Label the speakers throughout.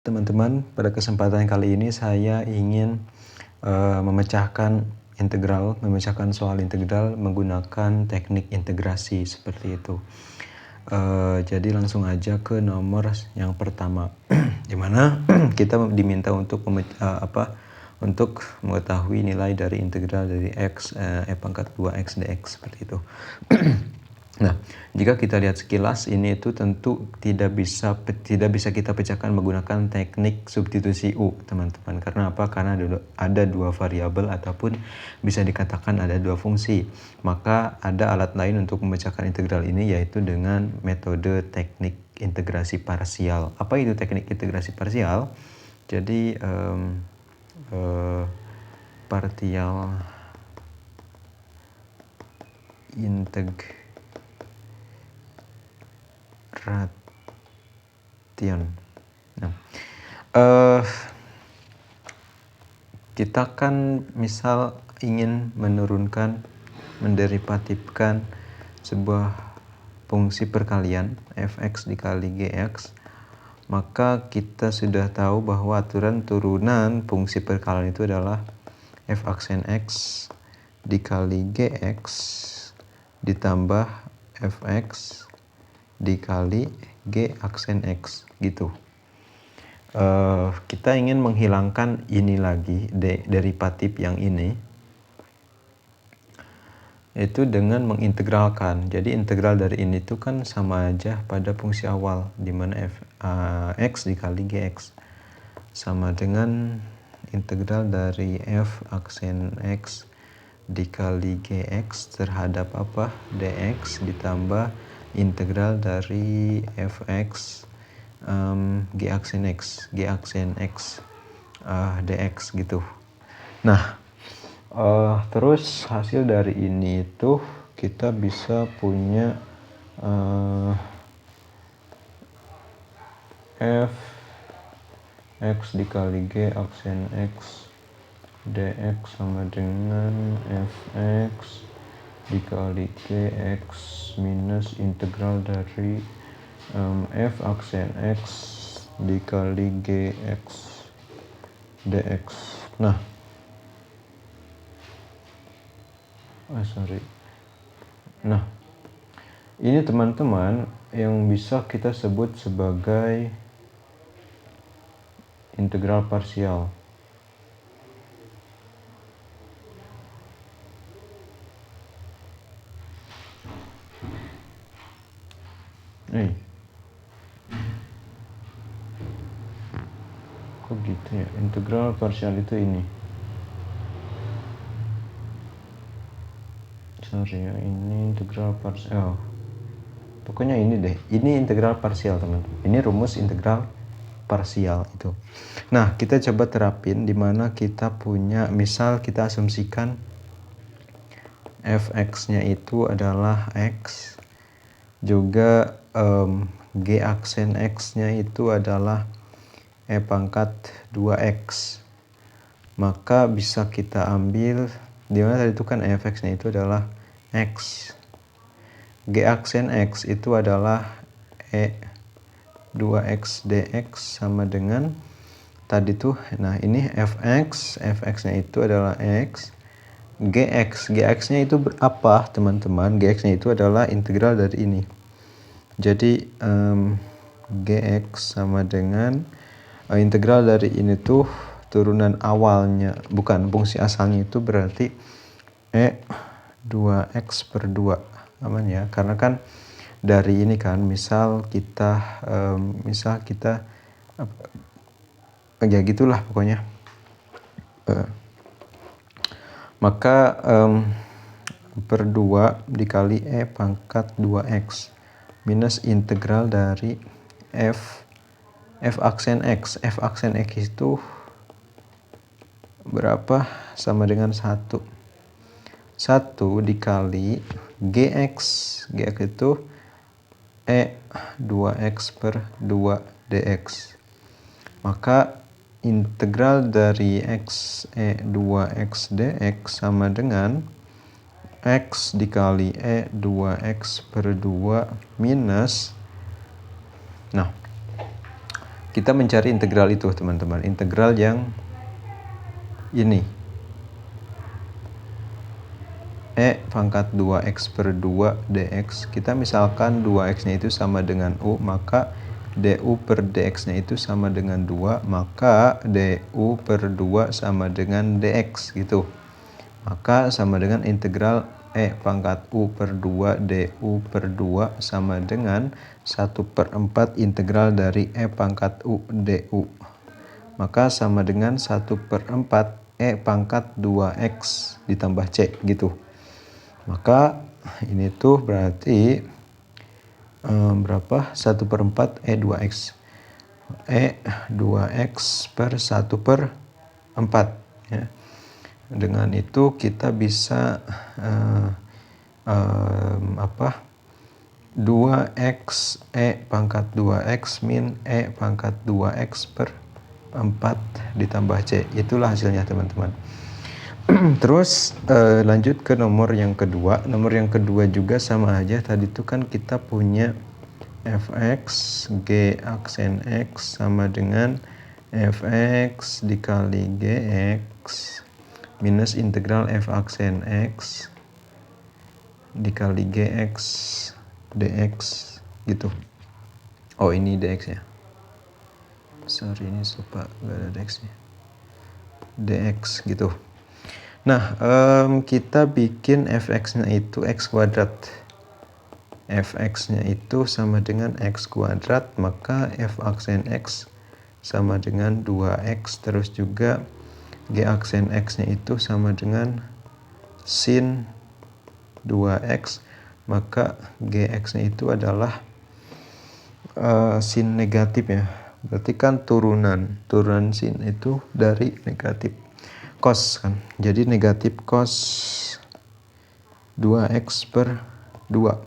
Speaker 1: Teman-teman, pada kesempatan kali ini saya ingin memecahkan soal integral menggunakan teknik integrasi seperti itu. Jadi langsung aja ke nomor yang pertama, di mana kita diminta untuk untuk mengetahui nilai dari integral dari x e⁻² x dx seperti itu. Nah, jika kita lihat sekilas ini itu tentu tidak bisa kita pecahkan menggunakan teknik substitusi U, teman-teman. Karena apa? Karena ada dua variabel ataupun bisa dikatakan ada dua fungsi. Maka ada alat lain untuk memecahkan integral ini, yaitu dengan metode teknik integrasi parsial. Apa itu teknik integrasi parsial? Jadi partial integration. Nah, kita kan misal ingin menderivatifkan sebuah fungsi perkalian fx dikali gx, maka kita sudah tahu bahwa aturan turunan fungsi perkalian itu adalah f aksen x dikali gx ditambah fx dikali g aksen x gitu. Kita ingin menghilangkan ini lagi, derivatif yang ini, itu dengan mengintegralkan. Jadi integral dari ini tuh kan sama aja pada fungsi awal, di mana x dikali gx sama dengan integral dari f aksen x dikali gx terhadap apa? Dx ditambah integral dari fx g aksen x dx gitu. Nah, terus hasil dari ini itu kita bisa punya f x dikali g aksen x dx sama dengan fx dikali gx minus integral dari f aksen x dikali gx dx. Nah, ini teman-teman yang bisa kita sebut sebagai integral parsial. Kok gitu ya? Integral parsial itu ini. Ini integral parsial. Pokoknya ini deh. Ini integral parsial, teman-teman. Ini rumus integral parsial itu. Nah, kita coba terapin di mana kita punya, misal kita asumsikan fx-nya itu adalah x, juga g aksen x-nya itu adalah e⁻²x. Maka bisa kita ambil, di mana tadi itu kan fx-nya itu adalah x. G aksen x itu adalah e⁻² dx sama dengan tadi tuh. Nah, ini fx-nya itu adalah x. Gx-nya itu apa, teman-teman? Gx-nya itu adalah integral dari ini. Jadi gx sama dengan integral dari ini tuh turunan awalnya, bukan fungsi asalnya, itu berarti e⁻². Aman ya, karena kan dari ini kan misal kita ya gitulah pokoknya. Maka per 2 dikali e⁻²x minus integral dari f aksen x. F aksen x itu berapa? Sama dengan 1 dikali gx. Gx itu e⁻²2 dx. Maka integral dari x e⁻² dx sama dengan x dikali e⁻²2 minus, nah, kita mencari integral itu teman-teman, integral yang ini, E pangkat 2x per 2 dx. Kita misalkan 2x nya itu sama dengan U, maka du per dx nya itu sama dengan 2, maka du per 2 sama dengan dx gitu. Maka sama dengan integral E pangkat U per 2 du per 2 sama dengan 1/4 integral dari E pangkat U du. Maka sama dengan 1/4 E pangkat 2x ditambah C gitu. Maka ini tuh berarti berapa? 1/4 E2x. E2x per 1/4 ya. Dengan itu kita bisa 2x E pangkat 2x min E pangkat 2x per 4 ditambah C. Itulah hasilnya teman-teman. Terus lanjut ke nomor yang kedua. Nomor yang kedua juga sama aja. Tadi itu kan kita punya fx g aksen x sama dengan fx dikali gx minus integral f aksen x dikali gx dx gitu. Oh ini dx ya. Sorry ini lupa gak ada dx nya. Dx gitu. Nah, kita bikin fx-nya itu x kuadrat. Fx-nya itu sama dengan x kuadrat, maka f aksen x sama dengan 2x, terus juga g aksen x-nya itu sama dengan sin 2x, maka gx-nya itu adalah sin negatif ya. Berarti kan turunan sin itu dari negatif cos kan. Jadi negatif cos 2x per 2.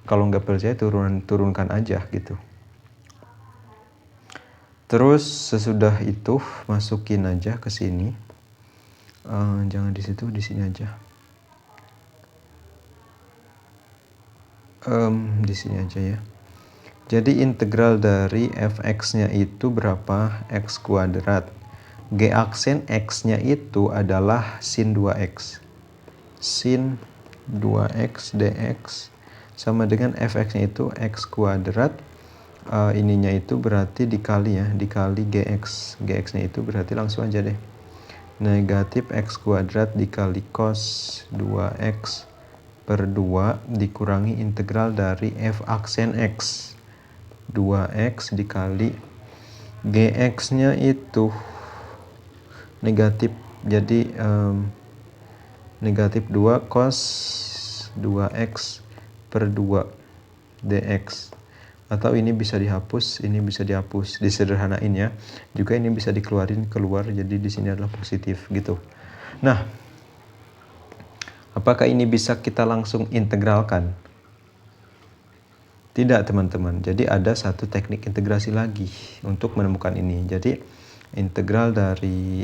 Speaker 1: Kalau nggak percaya turunkan aja gitu. Terus sesudah itu masukin aja ke sini. Jangan di situ, di sini aja. Di sini aja ya. Jadi integral dari fx-nya itu berapa? X kuadrat. G aksen x-nya itu adalah sin 2x. Sin 2x dx sama dengan fx-nya itu x kuadrat. Ininya itu berarti dikali ya, dikali gx. Gx-nya itu berarti langsung aja deh. Negatif x kuadrat dikali cos 2x per 2 dikurangi integral dari f aksen x. 2x dikali gx-nya itu negatif, jadi negatif 2 cos 2x per 2 dx. Atau ini bisa dihapus, ini bisa dihapus, disederhanain ya. Juga ini bisa dikeluarin keluar, jadi di sini adalah positif gitu. Nah, apakah ini bisa kita langsung integralkan? Tidak teman-teman. Jadi ada satu teknik integrasi lagi untuk menemukan ini. Jadi integral dari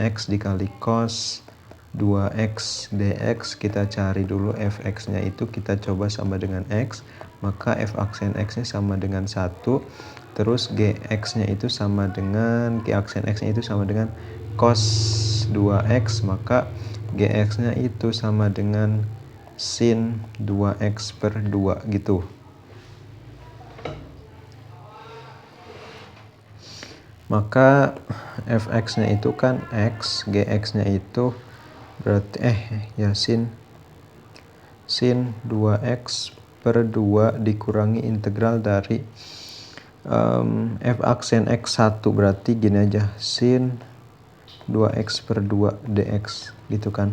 Speaker 1: x dikali cos 2x dx, kita cari dulu fx-nya itu, kita coba sama dengan x, maka f aksen x-nya sama dengan 1, terus gx-nya itu sama dengan, g aksen x-nya itu sama dengan cos 2x, maka gx-nya itu sama dengan sin 2x per 2 gitu. Maka fx-nya itu kan x, gx-nya itu berarti ya sin 2x per 2 dikurangi integral dari f aksen x 1, berarti gini aja, sin 2x per 2 dx gitu kan.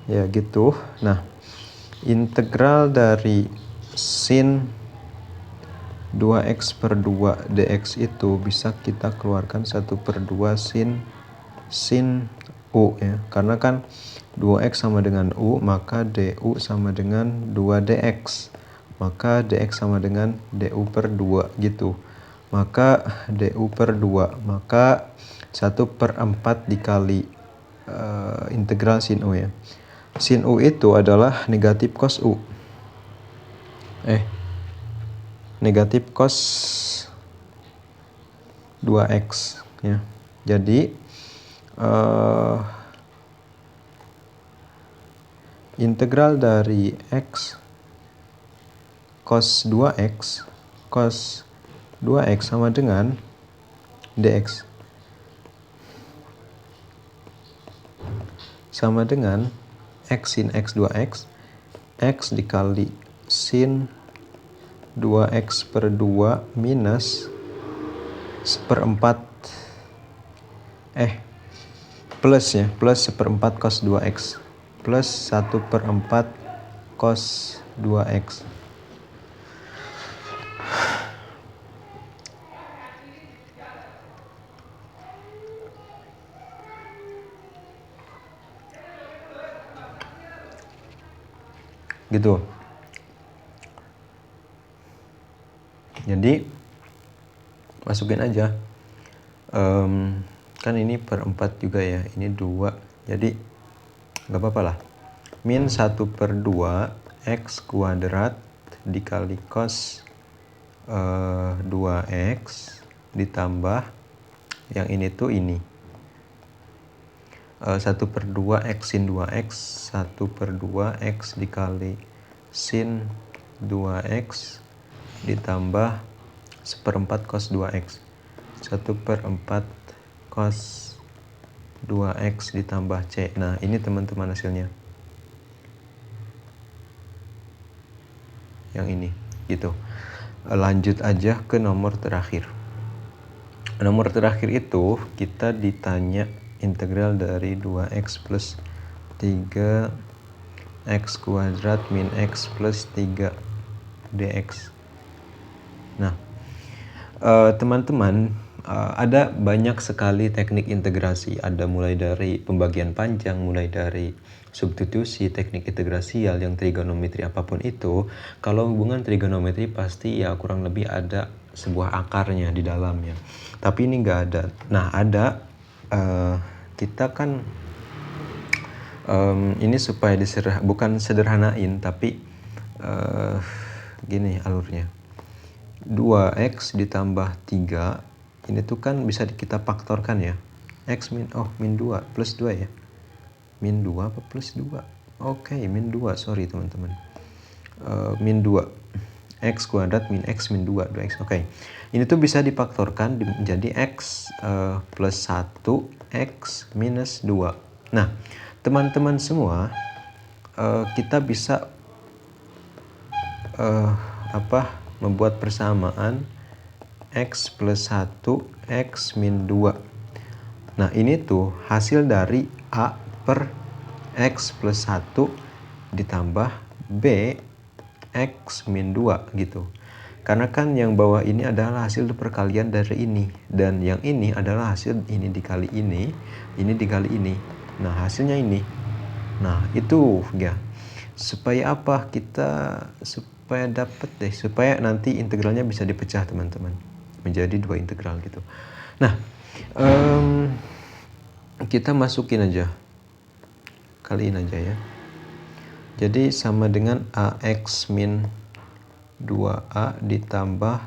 Speaker 1: Ya gitu. Nah, integral dari sin 2x per 2 dx itu bisa kita keluarkan 1/2 sin u ya. Karena kan 2x sama dengan u, maka du sama dengan 2 dx. Maka dx sama dengan du per 2 gitu. Maka du per 2, maka 1/4 dikali integral sin u ya. Sin u itu adalah negatif cos u. negatif cos 2x ya. Jadi integral dari x cos 2x sama dengan dx sama dengan x sin x 2x, x dikali sin 2x per 2 minus seperempat plus ya, plus seperempat cos 2x plus 1/4 cos 2x. Gitu. Jadi masukin aja. Kan ini per 4 juga ya, ini 2, jadi nggak apa-apa lah. Min 1/2 x kuadrat dikali cos 2x ditambah yang ini tuh ini 1/2 x sin 2x, 1/2 x dikali sin 2x ditambah seperempat cos 2x, 1/4 cos 2x ditambah c. Nah ini teman-teman hasilnya yang ini gitu. Lanjut aja ke nomor terakhir. Nomor terakhir itu kita ditanya integral dari 2x plus 3 x kuadrat min x plus 3 dx. Nah teman-teman, ada banyak sekali teknik integrasi. Ada mulai dari pembagian panjang, mulai dari substitusi, teknik integrasial, yang trigonometri apapun itu. Kalau hubungan trigonometri pasti ya kurang lebih ada sebuah akarnya di dalamnya. Tapi ini nggak ada. Nah ada, kita kan ini supaya bukan sederhanain, tapi gini alurnya. 2x ditambah 3 ini tuh kan bisa kita faktorkan ya. X min 2 plus 2 ya. Min 2 apa plus 2? Oke, min 2, sorry teman-teman. Min 2 x kuadrat min x min 2 2x. Oke. Ini tuh bisa difaktorkan menjadi x plus 1 x minus 2. Nah, teman-teman semua, kita bisa membuat persamaan x plus 1 x min 2. Nah ini tuh hasil dari a per x plus 1 ditambah b x min 2 gitu. Karena kan yang bawah ini adalah hasil perkalian dari ini, dan yang ini adalah hasil ini dikali ini dikali ini. Nah hasilnya ini. Nah itu ya. Supaya apa? Supaya dapat supaya nanti integralnya bisa dipecah teman-teman menjadi 2 integral gitu. Nah kita masukin aja, kaliin aja ya. Jadi sama dengan ax min 2a ditambah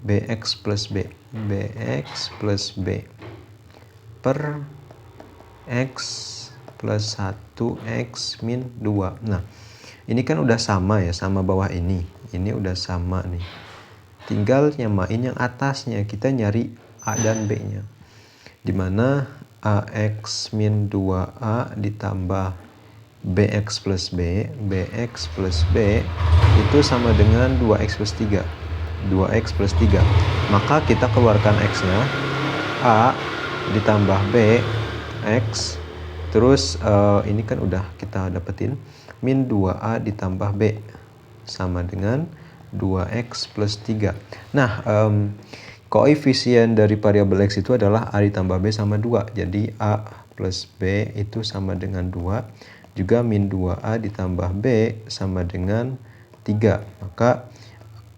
Speaker 1: bx plus b per x plus 1x min 2. Nah ini kan udah sama ya, sama bawah ini udah sama nih. Tinggal nyamain yang atasnya, kita nyari a dan b nya, dimana ax min 2a ditambah bx plus b itu sama dengan 2x plus 3 maka kita keluarkan x nya, a ditambah b x, terus ini kan udah kita dapetin min 2a ditambah b sama dengan 2x plus 3. Nah koefisien dari variabel x itu adalah a ditambah b sama 2. Jadi a plus b itu sama dengan 2. Juga min 2a ditambah b sama dengan 3. Maka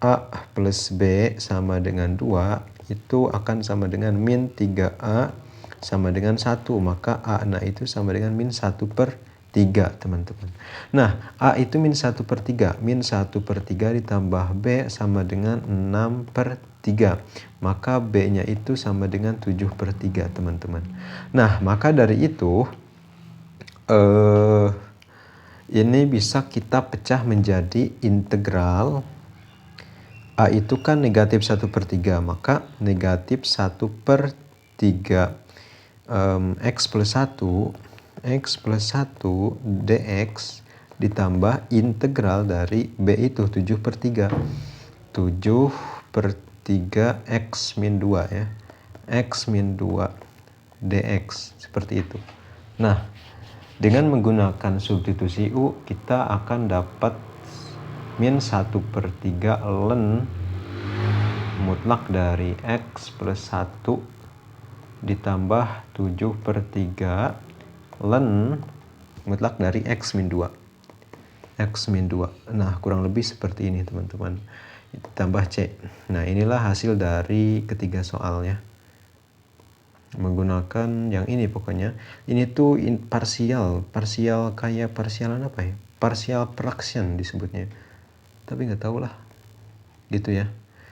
Speaker 1: a plus b sama dengan 2 itu akan sama dengan min 3a sama dengan 1. Maka a itu sama dengan min 1/3. 3 teman-teman. Nah, A itu min 1/3. Min 1/3 ditambah B sama dengan 6/3. Maka B-nya itu sama dengan 7/3 teman-teman. Nah, maka dari itu ini bisa kita pecah menjadi integral. A itu kan negatif 1/3, maka negatif 1/3 X plus 1 dx ditambah integral dari B itu 7/3. 7/3 X min 2 ya. X min 2 dx, seperti itu. Nah, dengan menggunakan substitusi U, kita akan dapat min 1/3 ln mutlak dari X plus 1 ditambah 7/3 ln mutlak dari X min 2. X min 2. Nah, kurang lebih seperti ini teman-teman. Tambah C. Nah, inilah hasil dari ketiga soalnya. Menggunakan yang ini pokoknya. Ini tuh parsial kayak parsialan apa ya? Partial fraction disebutnya. Tapi nggak tahu lah. Gitu ya.